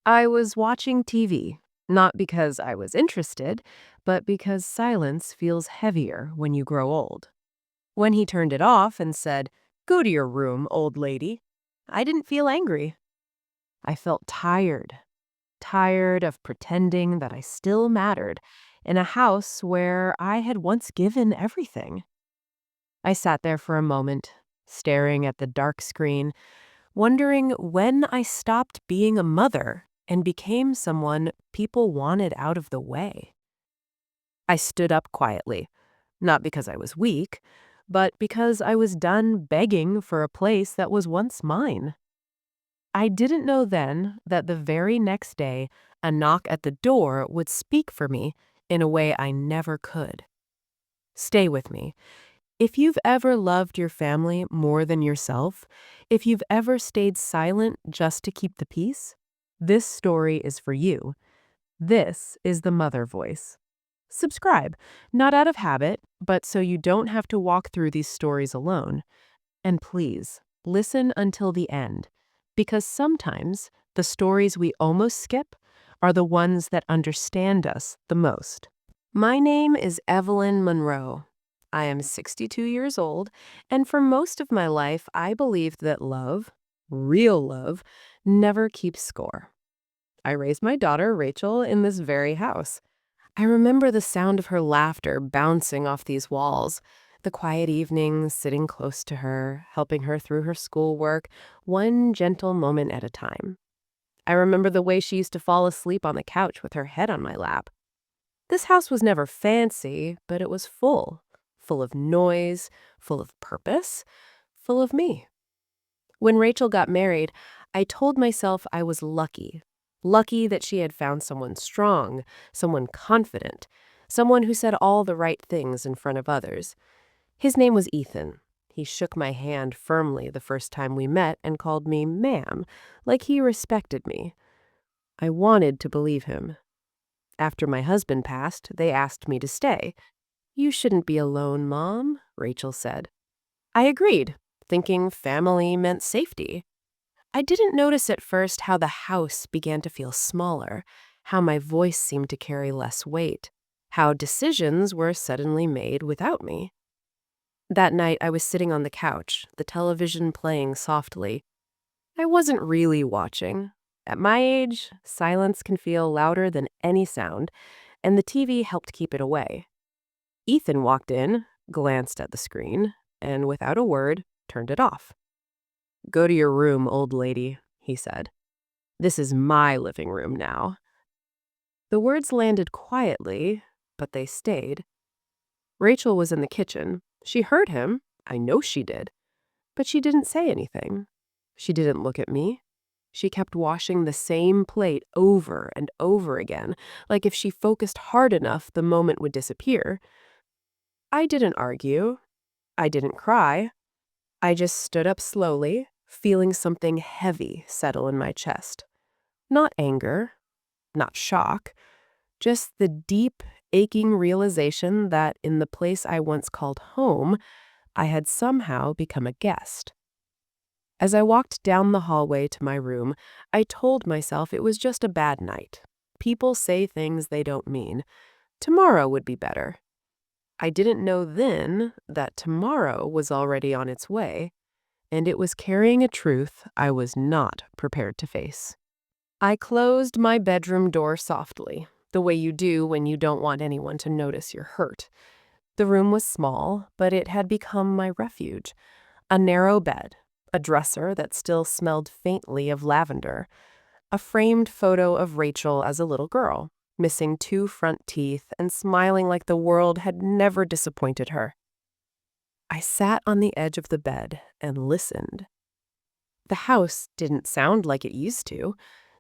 I was watching TV, not because I was interested, but because silence feels heavier when you grow old. When he turned it off and said, "Go to your room, old lady," I didn't feel angry. I felt tired, tired of pretending that I still mattered in a house where I had once given everything. I sat there for a moment, staring at the dark screen, wondering when I stopped being a mother and became someone people wanted out of the way. I stood up quietly, not because I was weak, but because I was done begging for a place that was once mine. I didn't know then that the very next day, a knock at the door would speak for me in a way I never could. Stay with me. If you've ever loved your family more than yourself, if you've ever stayed silent just to keep the peace, this story is for you. This is the Mother Voice. Subscribe, not out of habit, but so you don't have to walk through these stories alone. And please, listen until the end, because sometimes the stories we almost skip are the ones that understand us the most. My name is Evelyn Monroe. I am 62 years old, and for most of my life, I believed that love, real love, never keeps score. I raised my daughter, Rachel, in this very house. I remember the sound of her laughter bouncing off these walls, the quiet evenings sitting close to her, helping her through her schoolwork, one gentle moment at a time. I remember the way she used to fall asleep on the couch with her head on my lap. This house was never fancy, but it was full of noise, full of purpose, full of me. When Rachel got married, I told myself I was lucky. Lucky that she had found someone strong, someone confident, someone who said all the right things in front of others. His name was Ethan. He shook my hand firmly the first time we met and called me ma'am, like he respected me. I wanted to believe him. After my husband passed, they asked me to stay. "You shouldn't be alone, Mom," Rachel said. I agreed, thinking family meant safety. I didn't notice at first how the house began to feel smaller, how my voice seemed to carry less weight, how decisions were suddenly made without me. That night, I was sitting on the couch, the television playing softly. I wasn't really watching. At my age, silence can feel louder than any sound, and the TV helped keep it away. Ethan walked in, glanced at the screen, and without a word, turned it off. "Go to your room, old lady," he said. "This is my living room now." The words landed quietly, but they stayed. Rachel was in the kitchen. She heard him. I know she did. But she didn't say anything. She didn't look at me. She kept washing the same plate over and over again, like if she focused hard enough, the moment would disappear. I didn't argue. I didn't cry. I just stood up slowly, feeling something heavy settle in my chest. Not anger, not shock, just the deep, aching realization that in the place I once called home, I had somehow become a guest. As I walked down the hallway to my room, I told myself it was just a bad night. People say things they don't mean. Tomorrow would be better. I didn't know then that tomorrow was already on its way, and it was carrying a truth I was not prepared to face. I closed my bedroom door softly, the way you do when you don't want anyone to notice you're hurt. The room was small, but it had become my refuge. A narrow bed, a dresser that still smelled faintly of lavender, a framed photo of Rachel as a little girl, missing 2 front teeth and smiling like the world had never disappointed her. I sat on the edge of the bed and listened. The house didn't sound like it used to.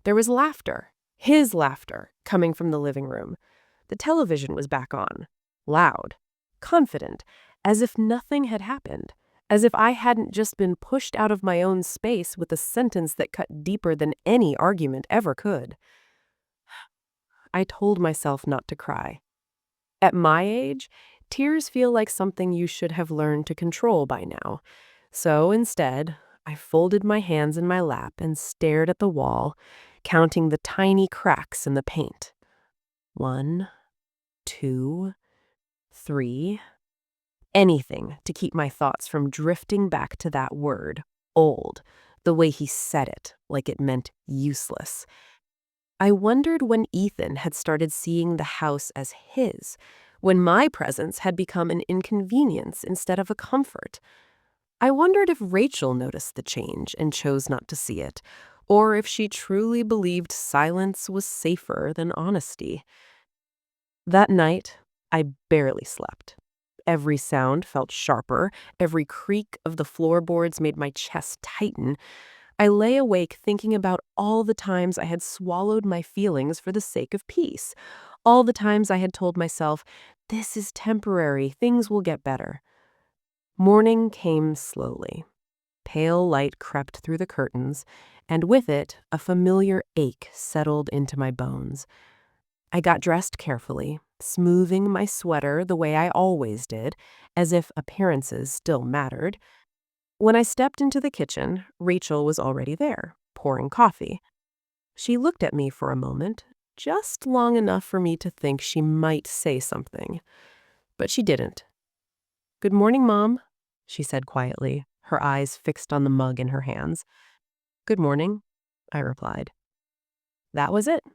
There was laughter, his laughter, coming from the living room. The television was back on, loud, confident, as if nothing had happened, as if I hadn't just been pushed out of my own space with a sentence that cut deeper than any argument ever could. I told myself not to cry. At my age, tears feel like something you should have learned to control by now. So instead, I folded my hands in my lap and stared at the wall, counting the tiny cracks in the paint. 1, 2, 3. Anything to keep my thoughts from drifting back to that word, old, the way he said it, like it meant useless. I wondered when Ethan had started seeing the house as his, when my presence had become an inconvenience instead of a comfort. I wondered if Rachel noticed the change and chose not to see it, or if she truly believed silence was safer than honesty. That night, I barely slept. Every sound felt sharper, every creak of the floorboards made my chest tighten. I lay awake thinking about all the times I had swallowed my feelings for the sake of peace, all the times I had told myself, "This is temporary, things will get better." Morning came slowly. Pale light crept through the curtains, and with it, a familiar ache settled into my bones. I got dressed carefully, smoothing my sweater the way I always did, as if appearances still mattered. When I stepped into the kitchen, Rachel was already there, pouring coffee. She looked at me for a moment, just long enough for me to think she might say something. But she didn't. "Good morning, Mom," she said quietly, her eyes fixed on the mug in her hands. "Good morning," I replied. That was it.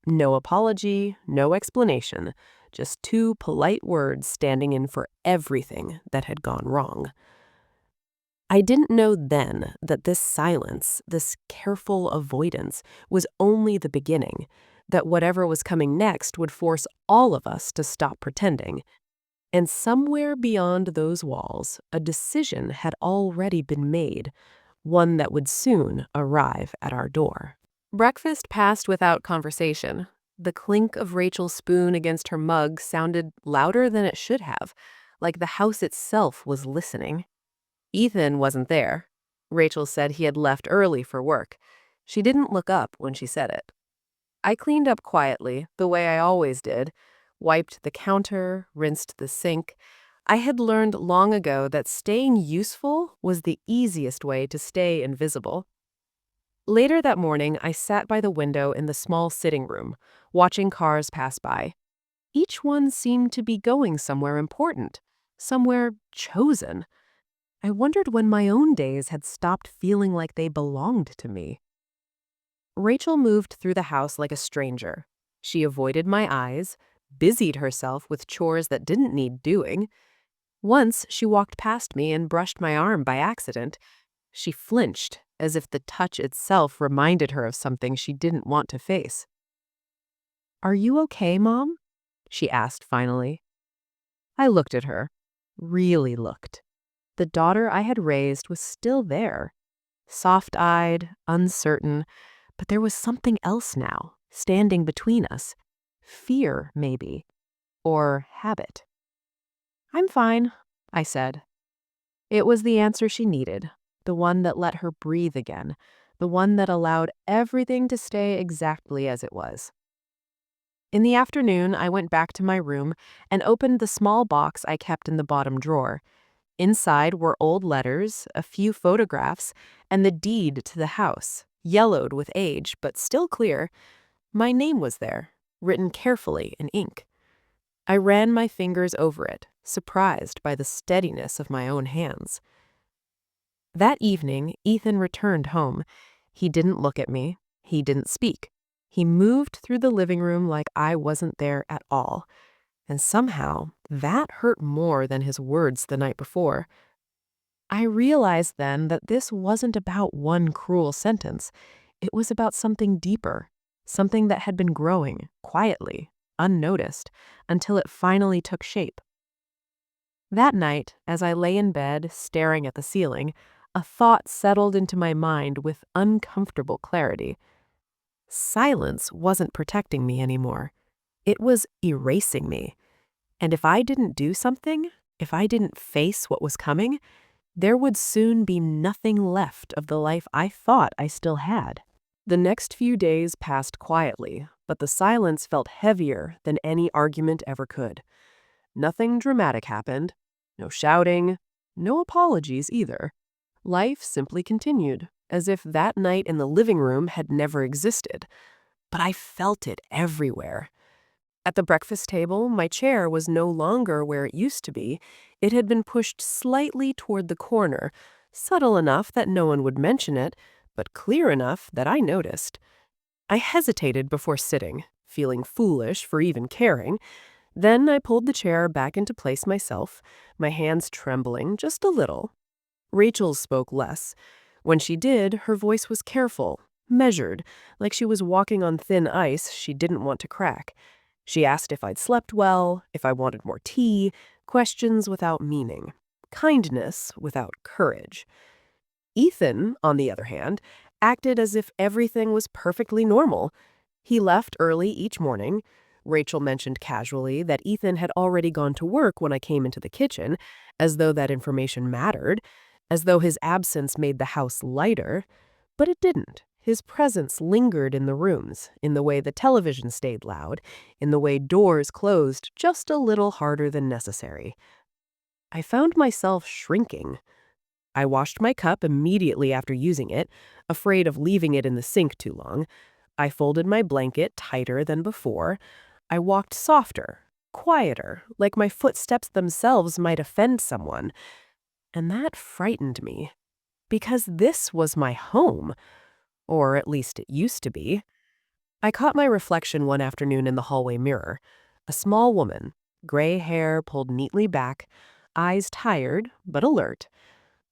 No apology, no explanation, just two polite words standing in for everything that had gone wrong. I didn't know then that this silence, this careful avoidance, was only the beginning, that whatever was coming next would force all of us to stop pretending. And somewhere beyond those walls, a decision had already been made, one that would soon arrive at our door. Breakfast passed without conversation. The clink of Rachel's spoon against her mug sounded louder than it should have, like the house itself was listening. Ethan wasn't there. Rachel said he had left early for work. She didn't look up when she said it. I cleaned up quietly, the way I always did, wiped the counter, rinsed the sink. I had learned long ago that staying useful was the easiest way to stay invisible. Later that morning, I sat by the window in the small sitting room, watching cars pass by. Each one seemed to be going somewhere important, somewhere chosen. I wondered when my own days had stopped feeling like they belonged to me. Rachel moved through the house like a stranger. She avoided my eyes, busied herself with chores that didn't need doing. Once she walked past me and brushed my arm by accident. She flinched, as if the touch itself reminded her of something she didn't want to face. "Are you okay, Mom?" she asked finally. I looked at her, really looked. The daughter I had raised was still there, soft-eyed, uncertain, but there was something else now, standing between us. Fear, maybe, or habit. "I'm fine," I said. It was the answer she needed, the one that let her breathe again, the one that allowed everything to stay exactly as it was. In the afternoon, I went back to my room and opened the small box I kept in the bottom drawer. Inside were old letters, a few photographs, and the deed to the house, yellowed with age, but still clear. My name was there, written carefully in ink. I ran my fingers over it, surprised by the steadiness of my own hands. That evening, Ethan returned home. He didn't look at me. He didn't speak. He moved through the living room like I wasn't there at all. And somehow, that hurt more than his words the night before. I realized then that this wasn't about one cruel sentence. It was about something deeper, something that had been growing, quietly, unnoticed, until it finally took shape. That night, as I lay in bed, staring at the ceiling, a thought settled into my mind with uncomfortable clarity. Silence wasn't protecting me anymore. It was erasing me. And if I didn't do something, if I didn't face what was coming, there would soon be nothing left of the life I thought I still had. The next few days passed quietly, but the silence felt heavier than any argument ever could. Nothing dramatic happened. No shouting, no apologies either. Life simply continued, as if that night in the living room had never existed. But I felt it everywhere. At the breakfast table, my chair was no longer where it used to be. It had been pushed slightly toward the corner, subtle enough that no one would mention it, but clear enough that I noticed. I hesitated before sitting, feeling foolish for even caring. Then I pulled the chair back into place myself, my hands trembling just a little. Rachel spoke less. When she did, her voice was careful, measured, like she was walking on thin ice she didn't want to crack. She asked if I'd slept well, if I wanted more tea, questions without meaning, kindness without courage. Ethan, on the other hand, acted as if everything was perfectly normal. He left early each morning. Rachel mentioned casually that Ethan had already gone to work when I came into the kitchen, as though that information mattered, as though his absence made the house lighter. But it didn't. His presence lingered in the rooms, in the way the television stayed loud, in the way doors closed just a little harder than necessary. I found myself shrinking. I washed my cup immediately after using it, afraid of leaving it in the sink too long. I folded my blanket tighter than before. I walked softer, quieter, like my footsteps themselves might offend someone. And that frightened me, because this was my home, or at least it used to be. I caught my reflection one afternoon in the hallway mirror. A small woman, gray hair pulled neatly back, eyes tired but alert.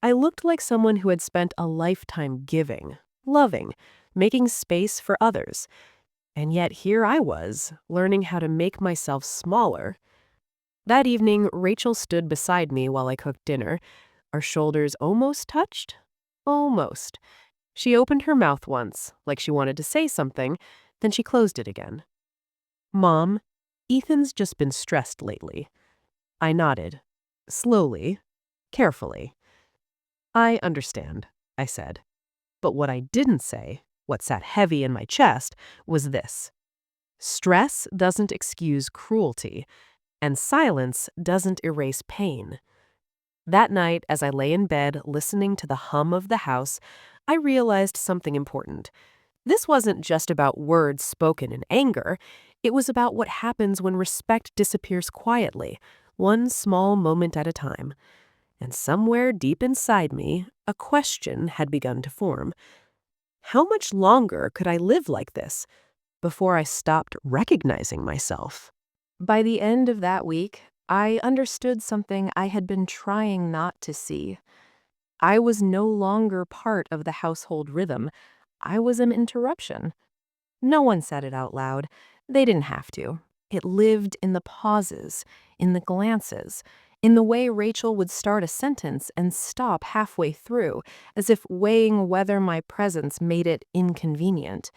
I looked like someone who had spent a lifetime giving, loving, making space for others. And yet here I was, learning how to make myself smaller. That evening, Rachel stood beside me while I cooked dinner. Our shoulders almost touched. Almost. She opened her mouth once, like she wanted to say something, then she closed it again. "Mom, Ethan's just been stressed lately." I nodded. Slowly, carefully. "I understand," I said. But what I didn't say, what sat heavy in my chest, was this. Stress doesn't excuse cruelty, and silence doesn't erase pain. That night, as I lay in bed listening to the hum of the house, I realized something important. This wasn't just about words spoken in anger. It was about what happens when respect disappears quietly, one small moment at a time. And somewhere deep inside me, a question had begun to form. How much longer could I live like this before I stopped recognizing myself? By the end of that week, I understood something I had been trying not to see. I was no longer part of the household rhythm. I was an interruption. No one said it out loud. They didn't have to. It lived in the pauses, in the glances, in the way Rachel would start a sentence and stop halfway through, as if weighing whether my presence made it inconvenient.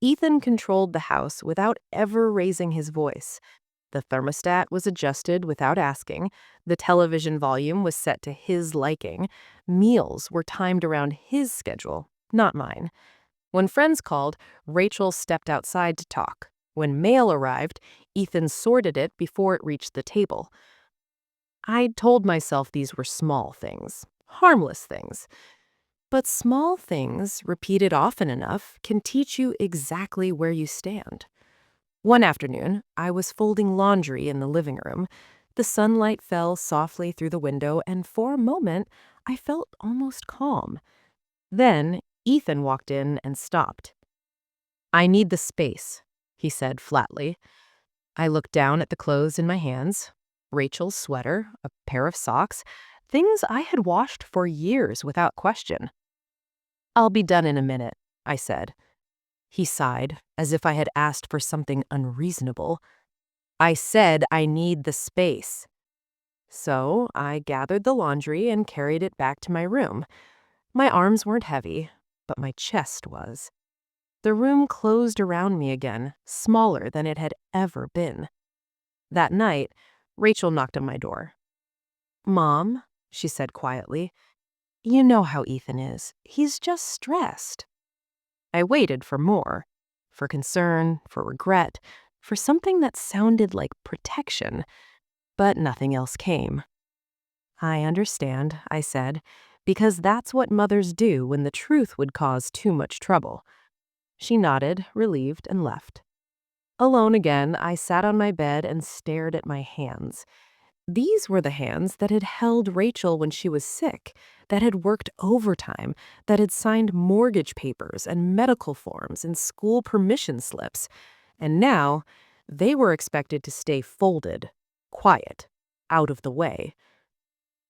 Ethan controlled the house without ever raising his voice. The thermostat was adjusted without asking. The television volume was set to his liking. Meals were timed around his schedule, not mine. When friends called, Rachel stepped outside to talk. When mail arrived, Ethan sorted it before it reached the table. I'd told myself these were small things, harmless things. But small things, repeated often enough, can teach you exactly where you stand. One afternoon, I was folding laundry in the living room. The sunlight fell softly through the window, and for a moment, I felt almost calm. Then, Ethan walked in and stopped. "I need the space," he said flatly. I looked down at the clothes in my hands. Rachel's sweater, a pair of socks, things I had washed for years without question. "I'll be done in a minute," I said. He sighed, as if I had asked for something unreasonable. "I said I need the space." So I gathered the laundry and carried it back to my room. My arms weren't heavy, but my chest was. The room closed around me again, smaller than it had ever been. That night, Rachel knocked on my door. "Mom," she said quietly, "you know how Ethan is. He's just stressed." I waited for more, for concern, for regret, for something that sounded like protection, but nothing else came. "I understand," I said. because that's what mothers do when the truth would cause too much trouble. She nodded, relieved, and left. Alone again, I sat on my bed and stared at my hands. These were the hands that had held Rachel when she was sick, that had worked overtime, that had signed mortgage papers and medical forms and school permission slips. And now, they were expected to stay folded, quiet, out of the way.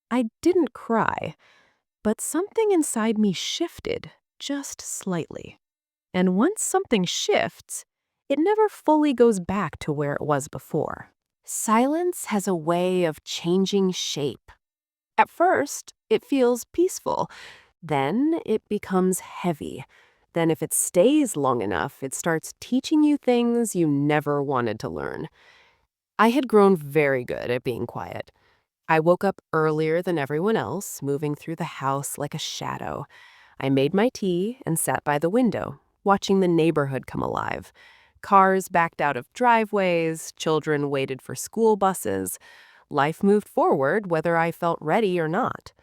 I didn't cry, but something inside me shifted, just slightly. And once something shifts, it never fully goes back to where it was before. Silence has a way of changing shape. At first, it feels peaceful. Then it becomes heavy. Then if it stays long enough, it starts teaching you things you never wanted to learn. I had grown very good at being quiet. I woke up earlier than everyone else, moving through the house like a shadow. I made my tea and sat by the window, watching the neighborhood come alive. Cars backed out of driveways, children waited for school buses. Life moved forward whether I felt ready or not.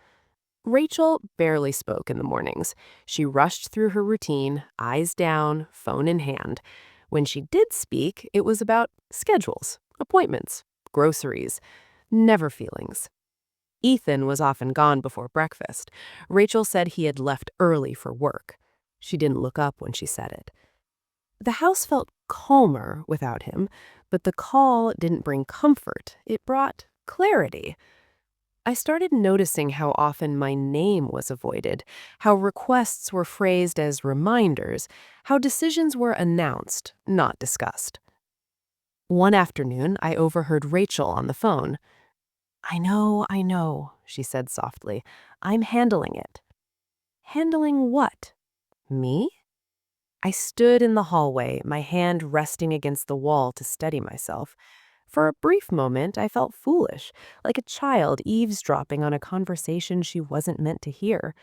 Rachel barely spoke in the mornings. She rushed through her routine, eyes down, phone in hand. When she did speak, it was about schedules, appointments, groceries, never feelings. Ethan was often gone before breakfast. Rachel said he had left early for work. She didn't look up when she said it. The house felt calmer without him, but the call didn't bring comfort. It brought clarity. I started noticing how often my name was avoided, how requests were phrased as reminders, how decisions were announced, not discussed. One afternoon, I overheard Rachel on the phone. I know, she said softly. I'm handling it. Handling what? Me? I stood in the hallway, my hand resting against the wall to steady myself. For a brief moment, I felt foolish, like a child eavesdropping on a conversation she wasn't meant to hear.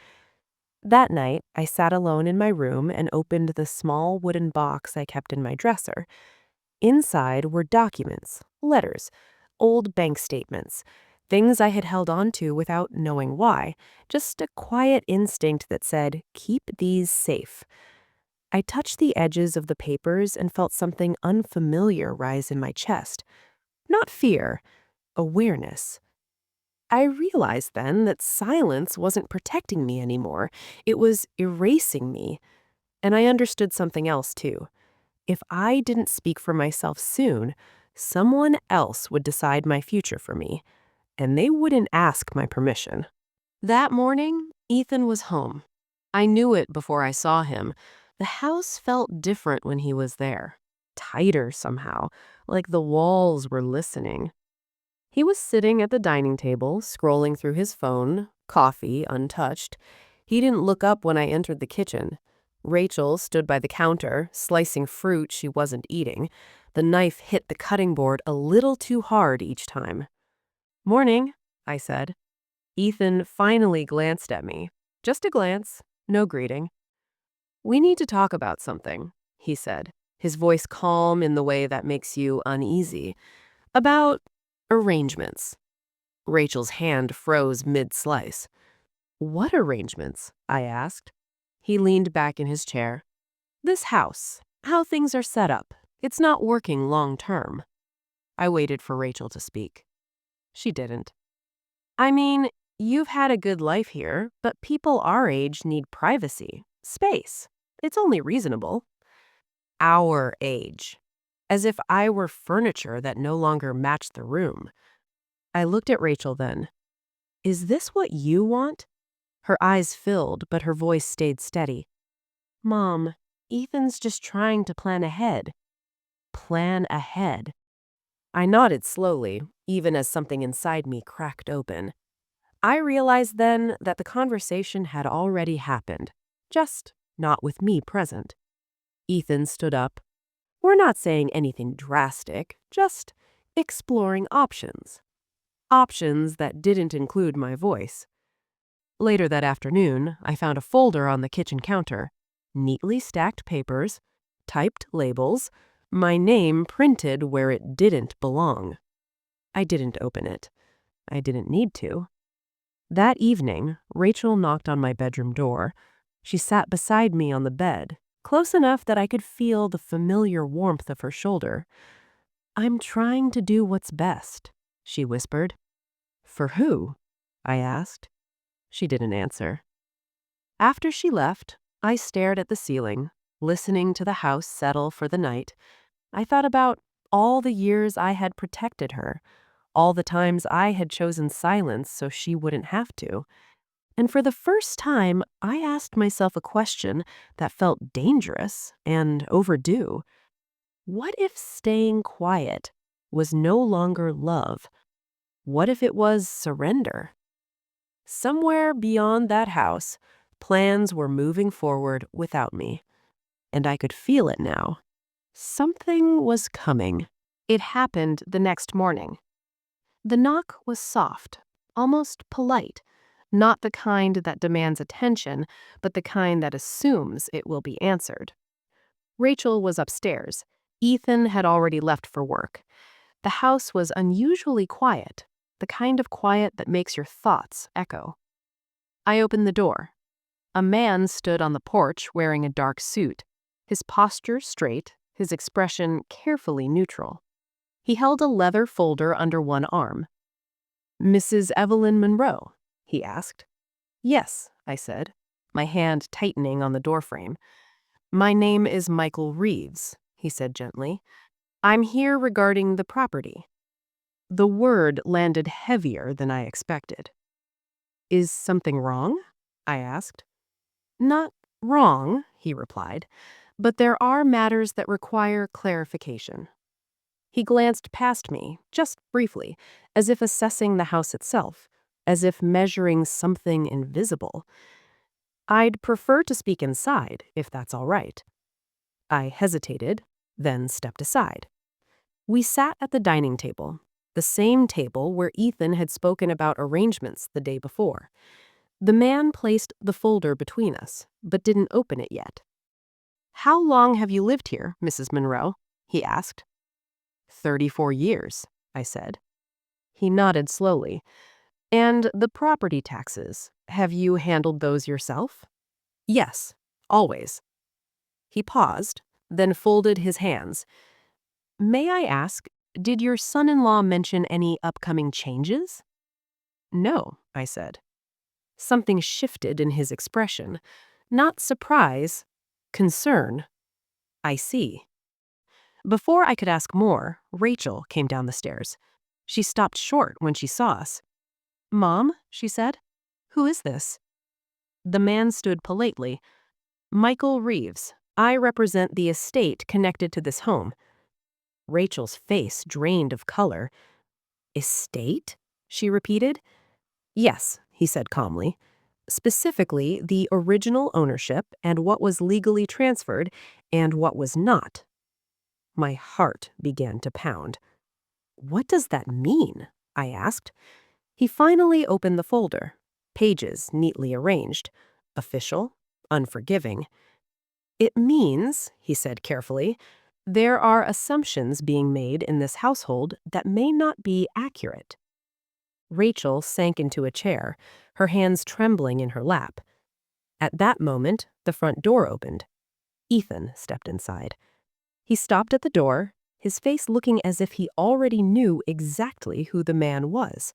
That night, I sat alone in my room and opened the small wooden box I kept in my dresser. Inside were documents, letters, old bank statements, things I had held on to without knowing why, just a quiet instinct that said, keep these safe. I touched the edges of the papers and felt something unfamiliar rise in my chest. Not fear, awareness. I realized then that silence wasn't protecting me anymore. It was erasing me. And I understood something else, too. If I didn't speak for myself soon, someone else would decide my future for me, and they wouldn't ask my permission. That morning, Ethan was home. I knew it before I saw him. The house felt different when he was there. Tighter somehow, like the walls were listening. He was sitting at the dining table, scrolling through his phone, coffee untouched. He didn't look up when I entered the kitchen. Rachel stood by the counter, slicing fruit she wasn't eating. The knife hit the cutting board a little too hard each time. "Morning," I said. Ethan finally glanced at me. Just a glance, no greeting. "We need to talk about something," he said, his voice calm in the way that makes you uneasy. "About arrangements." Rachel's hand froze mid-slice. "What arrangements?" I asked. He leaned back in his chair. "This house, how things are set up. It's not working long term." I waited for Rachel to speak. She didn't. "I mean, you've had a good life here, but people our age need privacy, space. It's only reasonable." Our age. As if I were furniture that no longer matched the room. I looked at Rachel then. "Is this what you want?" Her eyes filled, but her voice stayed steady. "Mom, Ethan's just trying to plan ahead." Plan ahead. I nodded slowly, even as something inside me cracked open. I realized then that the conversation had already happened, just not with me present. Ethan stood up. "We're not saying anything drastic, just exploring options. Options that didn't include my voice." Later that afternoon, I found a folder on the kitchen counter. Neatly stacked papers, typed labels, my name printed where it didn't belong. I didn't open it. I didn't need to. That evening, Rachel knocked on my bedroom door. She sat beside me on the bed, close enough that I could feel the familiar warmth of her shoulder. "I'm trying to do what's best," she whispered. "For who?" I asked. She didn't answer. After she left, I stared at the ceiling, listening to the house settle for the night. I thought about all the years I had protected her, all the times I had chosen silence so she wouldn't have to. And for the first time, I asked myself a question that felt dangerous and overdue. What if staying quiet was no longer love? What if it was surrender? Somewhere beyond that house, plans were moving forward without me, and I could feel it now. Something was coming. It happened the next morning. The knock was soft, almost polite, not the kind that demands attention, but the kind that assumes it will be answered. Rachel was upstairs. Ethan had already left for work. The house was unusually quiet, the kind of quiet that makes your thoughts echo. I opened the door. A man stood on the porch wearing a dark suit, his posture straight, his expression carefully neutral. He held a leather folder under one arm. "Mrs. Evelyn Monroe?" he asked. "Yes," I said, my hand tightening on the doorframe. "My name is Michael Reeves," he said gently. "I'm here regarding the property." The word landed heavier than I expected. "Is something wrong?" I asked. "Not wrong," he replied, "but there are matters that require clarification." He glanced past me, just briefly, as if assessing the house itself, as if measuring something invisible. "I'd prefer to speak inside, if that's all right." I hesitated, then stepped aside. We sat at the dining table, the same table where Ethan had spoken about arrangements the day before. The man placed the folder between us, but didn't open it yet. "How long have you lived here, Mrs. Monroe?" he asked. 34 years, I said. He nodded slowly. "And the property taxes, have you handled those yourself?" "Yes, always." He paused, then folded his hands. "May I ask, did your son-in-law mention any upcoming changes?" "No," I said. Something shifted in his expression. Not surprise, concern. "I see." Before I could ask more, Rachel came down the stairs. She stopped short when she saw us. "Mom," she said, "who is this?" The man stood politely. "Michael Reeves. I represent the estate connected to this home." Rachel's face drained of color. "Estate?" she repeated. "Yes," he said calmly. "Specifically, the original ownership and what was legally transferred and what was not." My heart began to pound. "What does that mean?" I asked. He finally opened the folder, pages neatly arranged, official, unforgiving. "It means," he said carefully, "there are assumptions being made in this household that may not be accurate." Rachel sank into a chair, her hands trembling in her lap. At that moment, the front door opened. Ethan stepped inside. He stopped at the door, his face looking as if he already knew exactly who the man was.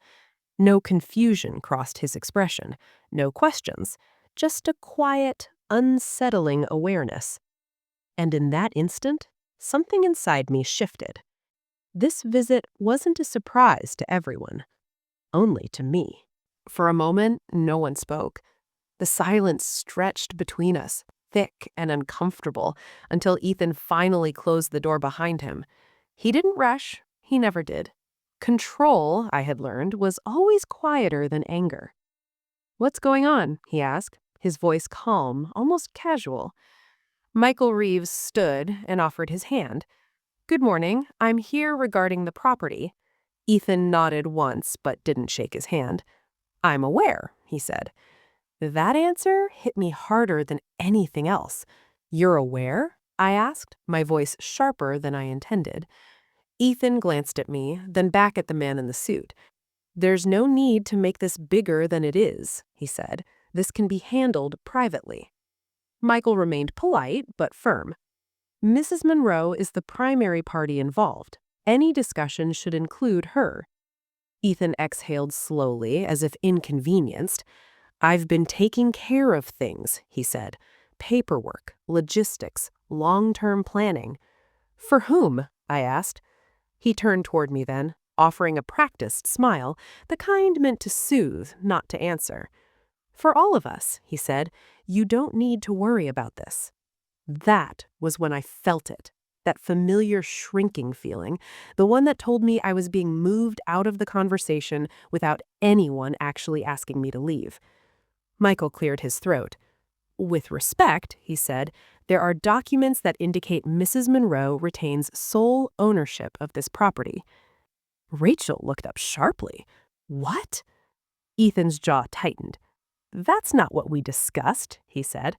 No confusion crossed his expression, no questions, just a quiet, unsettling awareness. And in that instant, something inside me shifted. This visit wasn't a surprise to everyone, only to me. For a moment, no one spoke. The silence stretched between us, thick and uncomfortable, until Ethan finally closed the door behind him. He didn't rush, he never did. Control, I had learned, was always quieter than anger. "What's going on?" he asked, his voice calm, almost casual. Michael Reeves stood and offered his hand. "Good morning. I'm here regarding the property." Ethan nodded once, but didn't shake his hand. "I'm aware," he said. That answer hit me harder than anything else. "You're aware?" I asked, my voice sharper than I intended. Ethan glanced at me, then back at the man in the suit. "There's no need to make this bigger than it is," he said. "This can be handled privately." Michael remained polite but firm. "Mrs. Monroe is the primary party involved. Any discussion should include her." Ethan exhaled slowly, as if inconvenienced. "I've been taking care of things," he said. "Paperwork, logistics, long-term planning." "For whom?" I asked. He turned toward me then, offering a practiced smile, the kind meant to soothe, not to answer. "For all of us," he said. "You don't need to worry about this." That was when I felt it. That familiar shrinking feeling, the one that told me I was being moved out of the conversation without anyone actually asking me to leave. Michael cleared his throat. "With respect," he said, "there are documents that indicate Mrs. Monroe retains sole ownership of this property." Rachel looked up sharply. "What?" Ethan's jaw tightened. "That's not what we discussed," he said.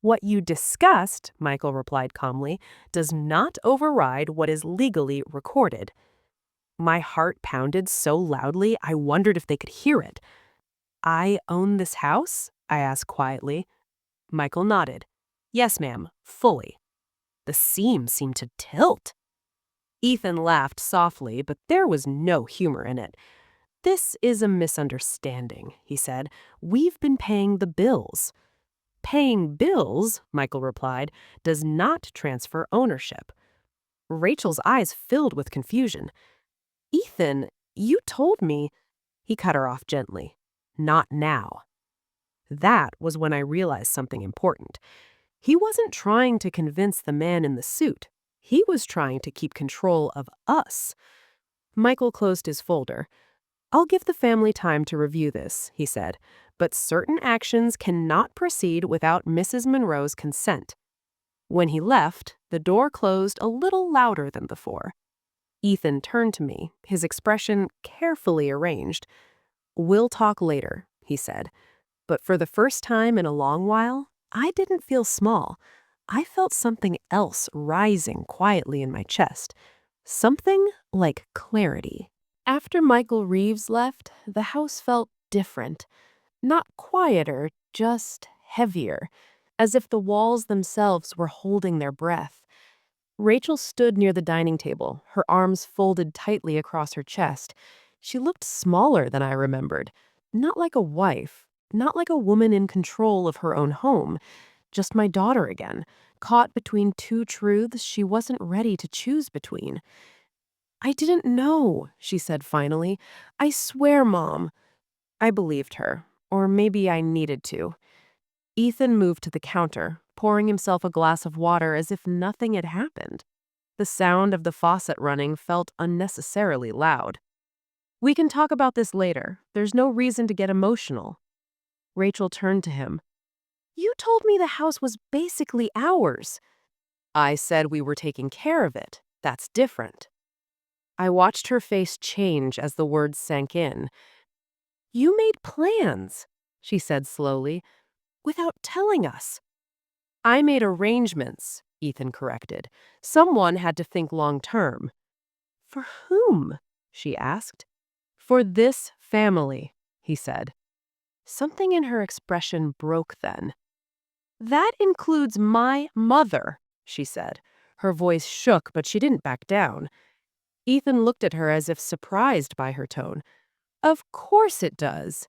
"What you discussed," Michael replied calmly, "does not override what is legally recorded." My heart pounded so loudly I wondered if they could hear it. "I own this house?" I asked quietly. Michael nodded. "Yes, ma'am, fully." The seam seemed to tilt. Ethan laughed softly, but there was no humor in it. "This is a misunderstanding," he said. "We've been paying the bills." "Paying bills," Michael replied, "does not transfer ownership." Rachel's eyes filled with confusion. "Ethan, you told me—" He cut her off gently. "Not now." That was when I realized something important. He wasn't trying to convince the man in the suit. He was trying to keep control of us. Michael closed his folder. "I'll give the family time to review this," he said, "but certain actions cannot proceed without Mrs. Monroe's consent." When he left, the door closed a little louder than before. Ethan turned to me, his expression carefully arranged. "We'll talk later," he said. But for the first time in a long while, I didn't feel small. I felt something else rising quietly in my chest. Something like clarity. After Michael Reeves left, the house felt different. Not quieter, just heavier, as if the walls themselves were holding their breath. Rachel stood near the dining table, her arms folded tightly across her chest. She looked smaller than I remembered. Not like a wife, not like a woman in control of her own home, just my daughter again, caught between two truths she wasn't ready to choose between. "I didn't know," she said finally. "I swear, Mom." I believed her, or maybe I needed to. Ethan moved to the counter, pouring himself a glass of water as if nothing had happened. The sound of the faucet running felt unnecessarily loud. "We can talk about this later. There's no reason to get emotional." Rachel turned to him. "You told me the house was basically ours." "I said we were taking care of it. That's different." I watched her face change as the words sank in. "You made plans," she said slowly, "without telling us." "I made arrangements," Ethan corrected. "Someone had to think long term." "For whom?" she asked. "For this family," he said. Something in her expression broke then. "That includes my mother," she said. Her voice shook, but she didn't back down. Ethan looked at her as if surprised by her tone. "Of course it does."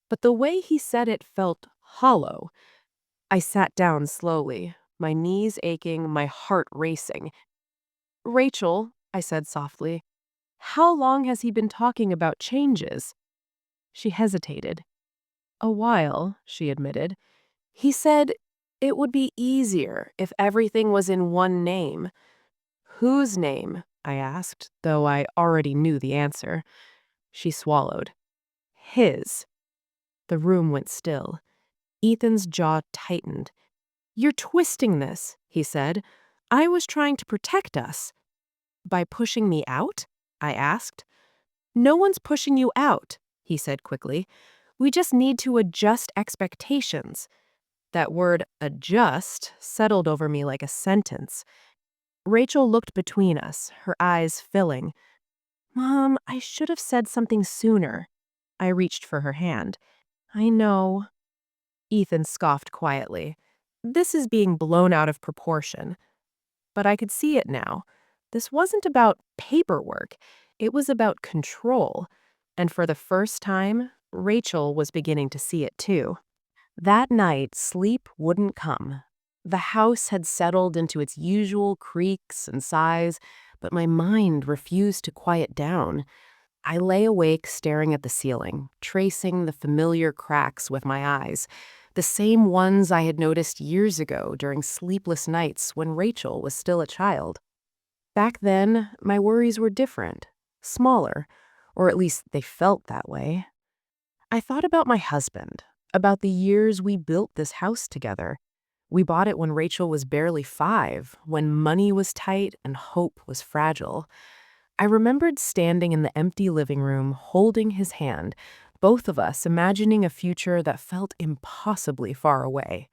But the way he said it felt hollow. I sat down slowly, my knees aching, my heart racing. "Rachel," I said softly, "how long has he been talking about changes?" She hesitated. "A while," she admitted. "He said it would be easier if everything was in one name." "Whose name?" I asked, though I already knew the answer. She swallowed. "His." The room went still. Ethan's jaw tightened. "You're twisting this," he said. "I was trying to protect us." "By pushing me out?" I asked. "No one's pushing you out," he said quickly. "We just need to adjust expectations." That word, adjust, settled over me like a sentence. Rachel looked between us, her eyes filling. Mom, I should have said something sooner. I reached for her hand. I know. Ethan scoffed quietly. This is being blown out of proportion. But I could see it now. This wasn't about paperwork. It was about control. And for the first time, Rachel was beginning to see it too. That night, sleep wouldn't come. The house had settled into its usual creaks and sighs, but my mind refused to quiet down. I lay awake staring at the ceiling, tracing the familiar cracks with my eyes, the same ones I had noticed years ago during sleepless nights when Rachel was still a child. Back then, my worries were different, smaller, or at least they felt that way. I thought about my husband, about the years we built this house together. We bought it when Rachel was barely 5, when money was tight and hope was fragile. I remembered standing in the empty living room, holding his hand, both of us imagining a future that felt impossibly far away.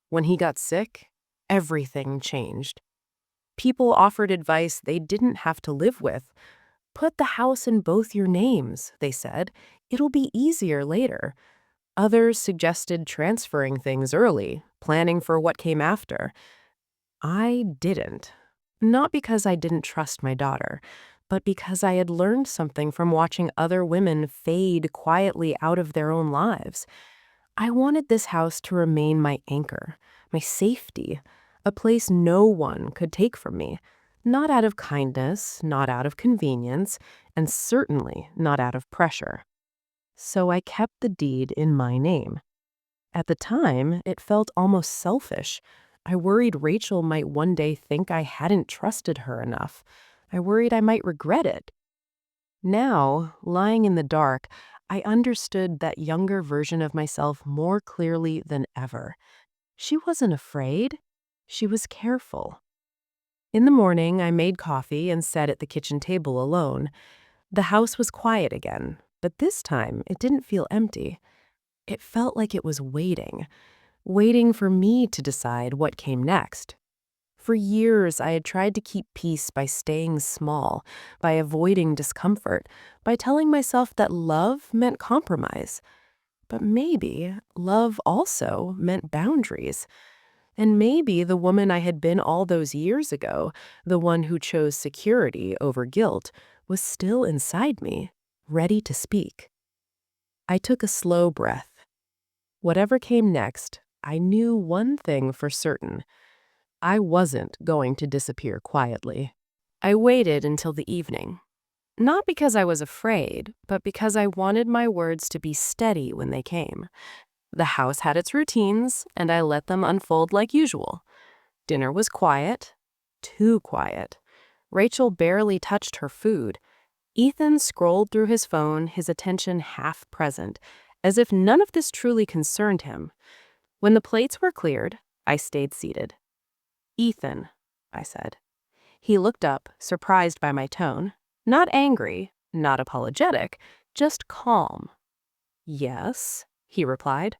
When he got sick, everything changed. People offered advice they didn't have to live with. Put the house in both your names, they said. It'll be easier later. Others suggested transferring things early, planning for what came after. I didn't. Not because I didn't trust my daughter, but because I had learned something from watching other women fade quietly out of their own lives. I wanted this house to remain my anchor, my safety, a place no one could take from me, not out of kindness, not out of convenience, and certainly not out of pressure. So I kept the deed in my name. At the time, it felt almost selfish. I worried Rachel might one day think I hadn't trusted her enough. I worried I might regret it. Now, lying in the dark, I understood that younger version of myself more clearly than ever. She wasn't afraid. She was careful. In the morning, I made coffee and sat at the kitchen table alone. The house was quiet again, but this time it didn't feel empty. It felt like it was waiting for me to decide what came next. For years, I had tried to keep peace by staying small, by avoiding discomfort, by telling myself that love meant compromise. But maybe love also meant boundaries. And maybe the woman I had been all those years ago, the one who chose security over guilt, was still inside me, ready to speak. I took a slow breath. Whatever came next, I knew one thing for certain. I wasn't going to disappear quietly. I waited until the evening. Not because I was afraid, but because I wanted my words to be steady when they came. The house had its routines, and I let them unfold like usual. Dinner was quiet, too quiet. Rachel barely touched her food. Ethan scrolled through his phone, his attention half present, as if none of this truly concerned him. When the plates were cleared, I stayed seated. "Ethan," I said. He looked up, surprised by my tone. Not angry, not apologetic, just calm. "Yes," he replied.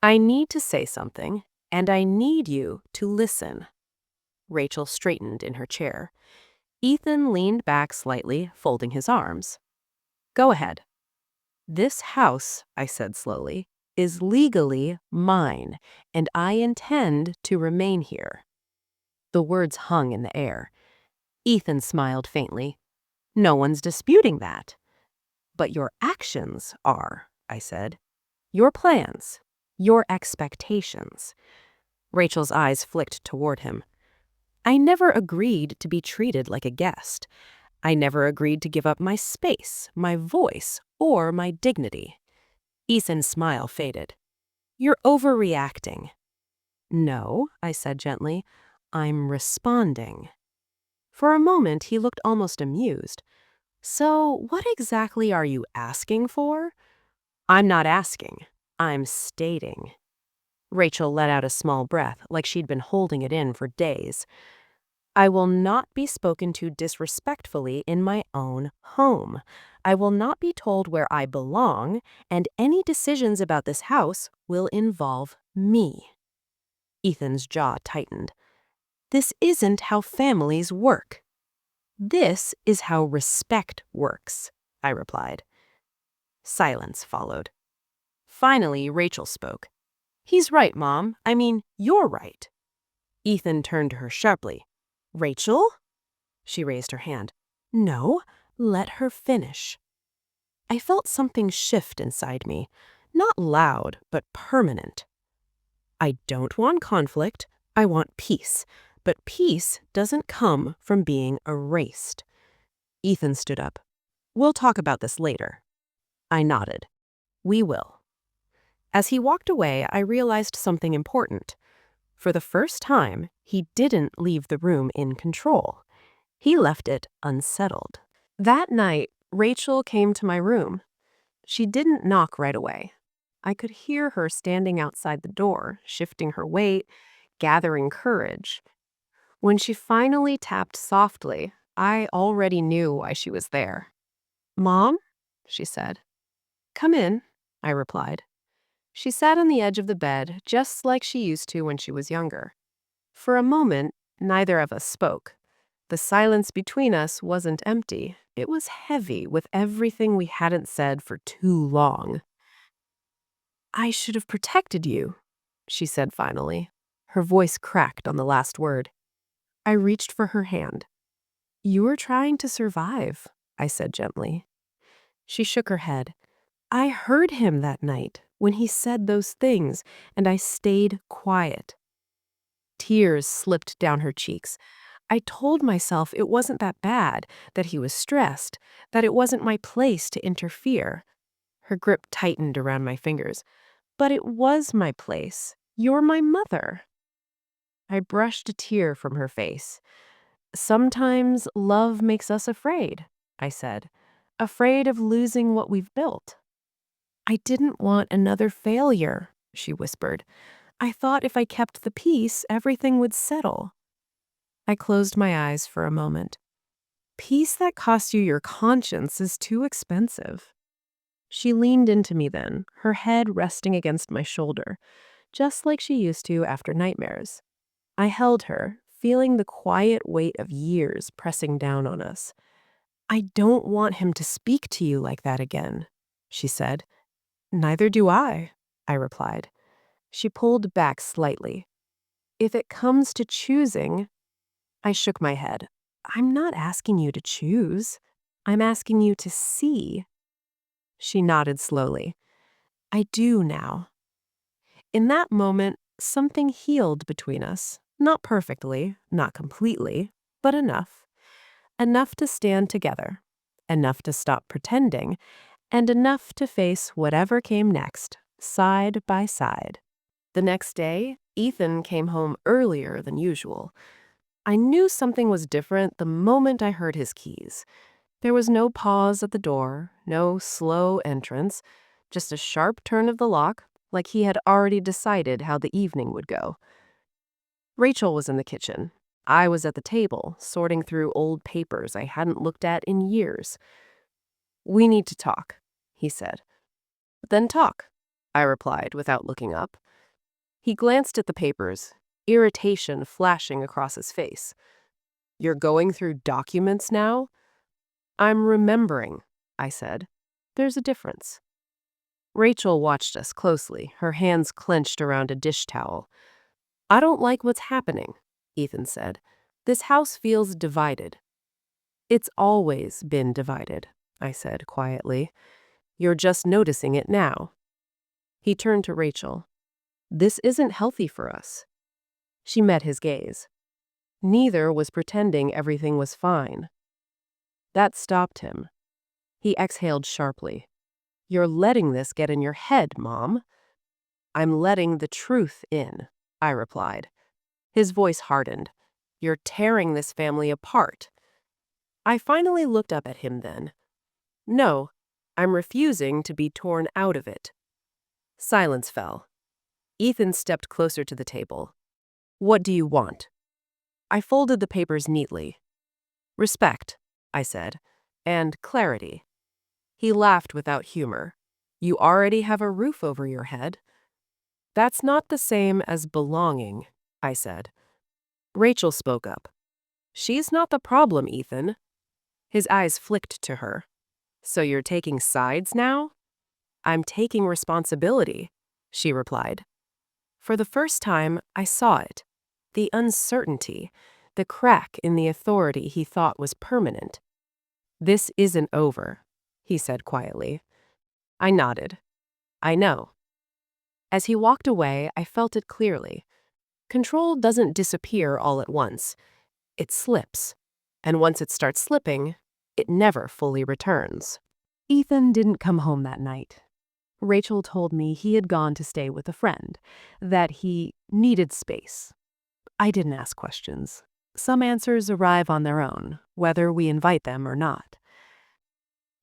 "I need to say something, and I need you to listen." Rachel straightened in her chair. Ethan leaned back slightly, folding his arms. "Go ahead." "This house," I said slowly, "is legally mine, and I intend to remain here." The words hung in the air. Ethan smiled faintly. "No one's disputing that." "But your actions are," I said. "Your plans, your expectations." Rachel's eyes flicked toward him. "I never agreed to be treated like a guest. I never agreed to give up my space, my voice, or my dignity." Ethan's smile faded. "You're overreacting." "No," I said gently. "I'm responding." For a moment, he looked almost amused. "So, what exactly are you asking for?" "I'm not asking. I'm stating." Rachel let out a small breath, like she'd been holding it in for days. "I will not be spoken to disrespectfully in my own home. I will not be told where I belong, and any decisions about this house will involve me." Ethan's jaw tightened. "This isn't how families work." This is how respect works, I replied. Silence followed. Finally, Rachel spoke. He's right, Mom. I mean, you're right. Ethan turned to her sharply. Rachel? She raised her hand. No, let her finish. I felt something shift inside me, not loud, but permanent. I don't want conflict, I want peace, but peace doesn't come from being erased. Ethan stood up. We'll talk about this later. I nodded. We will. As he walked away, I realized something important. For the first time, he didn't leave the room in control. He left it unsettled. That night, Rachel came to my room. She didn't knock right away. I could hear her standing outside the door, shifting her weight, gathering courage. When she finally tapped softly, I already knew why she was there. Mom, she said. Come in, I replied. She sat on the edge of the bed, just like she used to when she was younger. For a moment, neither of us spoke. The silence between us wasn't empty. It was heavy with everything we hadn't said for too long. I should have protected you, she said finally. Her voice cracked on the last word. I reached for her hand. You were trying to survive, I said gently. She shook her head. I heard him that night when he said those things, and I stayed quiet. Tears slipped down her cheeks. I told myself it wasn't that bad, that he was stressed, that it wasn't my place to interfere. Her grip tightened around my fingers. But it was my place. You're my mother. I brushed a tear from her face. Sometimes love makes us afraid, I said. Afraid of losing what we've built. I didn't want another failure, she whispered. I thought if I kept the peace, everything would settle. I closed my eyes for a moment. Peace that costs you your conscience is too expensive. She leaned into me then, her head resting against my shoulder, just like she used to after nightmares. I held her, feeling the quiet weight of years pressing down on us. I don't want him to speak to you like that again, she said. Neither do I replied. She pulled back slightly. If it comes to choosing, I shook my head. I'm not asking you to choose. I'm asking you to see. She nodded slowly. I do now. In that moment, something healed between us. Not perfectly, not completely, but enough. Enough to stand together. Enough to stop pretending. And enough to face whatever came next, side by side. The next day, Ethan came home earlier than usual. I knew something was different the moment I heard his keys. There was no pause at the door, no slow entrance, just a sharp turn of the lock, like he had already decided how the evening would go. Rachel was in the kitchen. I was at the table, sorting through old papers I hadn't looked at in years. We need to talk, he said. Then talk, I replied without looking up. He glanced at the papers, irritation flashing across his face. You're going through documents now? I'm remembering, I said. There's a difference. Rachel watched us closely, her hands clenched around a dish towel. I don't like what's happening, Ethan said. This house feels divided. It's always been divided, I said quietly. You're just noticing it now. He turned to Rachel. This isn't healthy for us. She met his gaze. Neither was pretending everything was fine. That stopped him. He exhaled sharply. You're letting this get in your head, Mom. I'm letting the truth in, I replied. His voice hardened. You're tearing this family apart. I finally looked up at him then. No, I'm refusing to be torn out of it. Silence fell. Ethan stepped closer to the table. What do you want? I folded the papers neatly. Respect, I said, and clarity. He laughed without humor. You already have a roof over your head. That's not the same as belonging, I said. Rachel spoke up. She's not the problem, Ethan. His eyes flicked to her. "So you're taking sides now?" "I'm taking responsibility," she replied. For the first time, I saw it. The uncertainty, the crack in the authority he thought was permanent. "This isn't over," he said quietly. I nodded. "I know." As he walked away, I felt it clearly. Control doesn't disappear all at once. It slips. And once it starts slipping, it never fully returns. Ethan didn't come home that night. Rachel told me he had gone to stay with a friend, that he needed space. I didn't ask questions. Some answers arrive on their own, whether we invite them or not.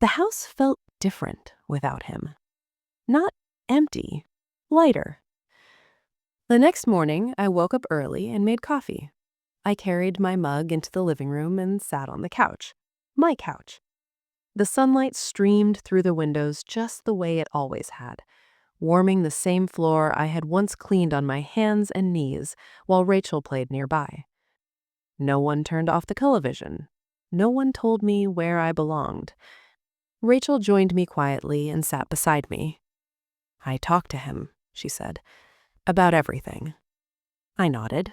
The house felt different without him. Not empty, lighter. The next morning, I woke up early and made coffee. I carried my mug into the living room and sat on the couch. My couch. The sunlight streamed through the windows just the way it always had, warming the same floor I had once cleaned on my hands and knees while Rachel played nearby. No one turned off the television. No one told me where I belonged. Rachel joined me quietly and sat beside me. "I talked to him," she said, "about everything." I nodded.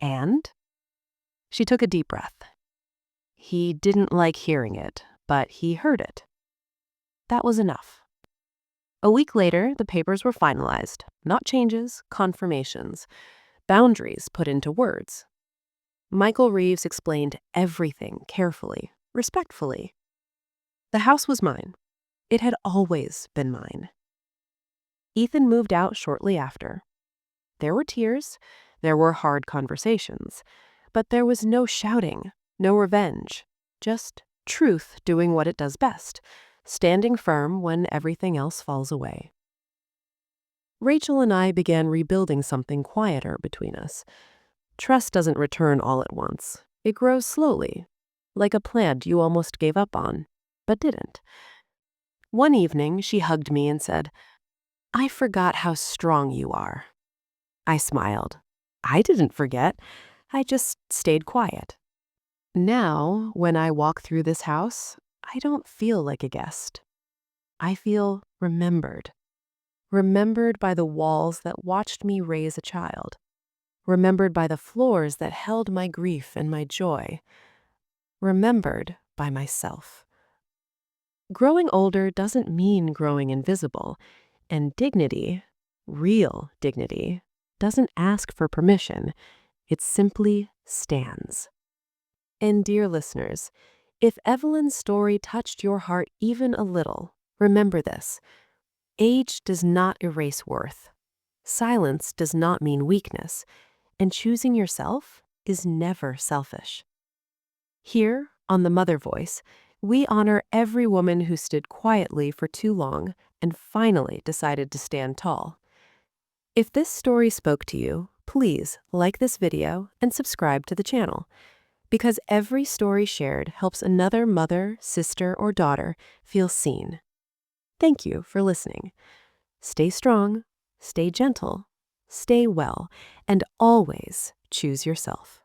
"And?" She took a deep breath. "He didn't like hearing it, but he heard it." That was enough. A week later, the papers were finalized. Not changes, confirmations. Boundaries put into words. Michael Reeves explained everything carefully, respectfully. The house was mine. It had always been mine. Ethan moved out shortly after. There were tears, there were hard conversations, but there was no shouting, no revenge, just truth doing what it does best, standing firm when everything else falls away. Rachel and I began rebuilding something quieter between us. Trust doesn't return all at once. It grows slowly, like a plant you almost gave up on, but didn't. One evening, she hugged me and said, "I forgot how strong you are." I smiled. I didn't forget. I just stayed quiet. Now, when I walk through this house, I don't feel like a guest. I feel remembered. Remembered by the walls that watched me raise a child. Remembered by the floors that held my grief and my joy. Remembered by myself. Growing older doesn't mean growing invisible, and dignity, real dignity, doesn't ask for permission. It simply stands. And dear listeners, if Evelyn's story touched your heart even a little, remember this. Age does not erase worth. Silence does not mean weakness, and choosing yourself is never selfish. Here, on The Mother Voice, we honor every woman who stood quietly for too long and finally decided to stand tall. If this story spoke to you, please like this video and subscribe to the channel, because every story shared helps another mother, sister, or daughter feel seen. Thank you for listening. Stay strong, stay gentle, stay well, and always choose yourself.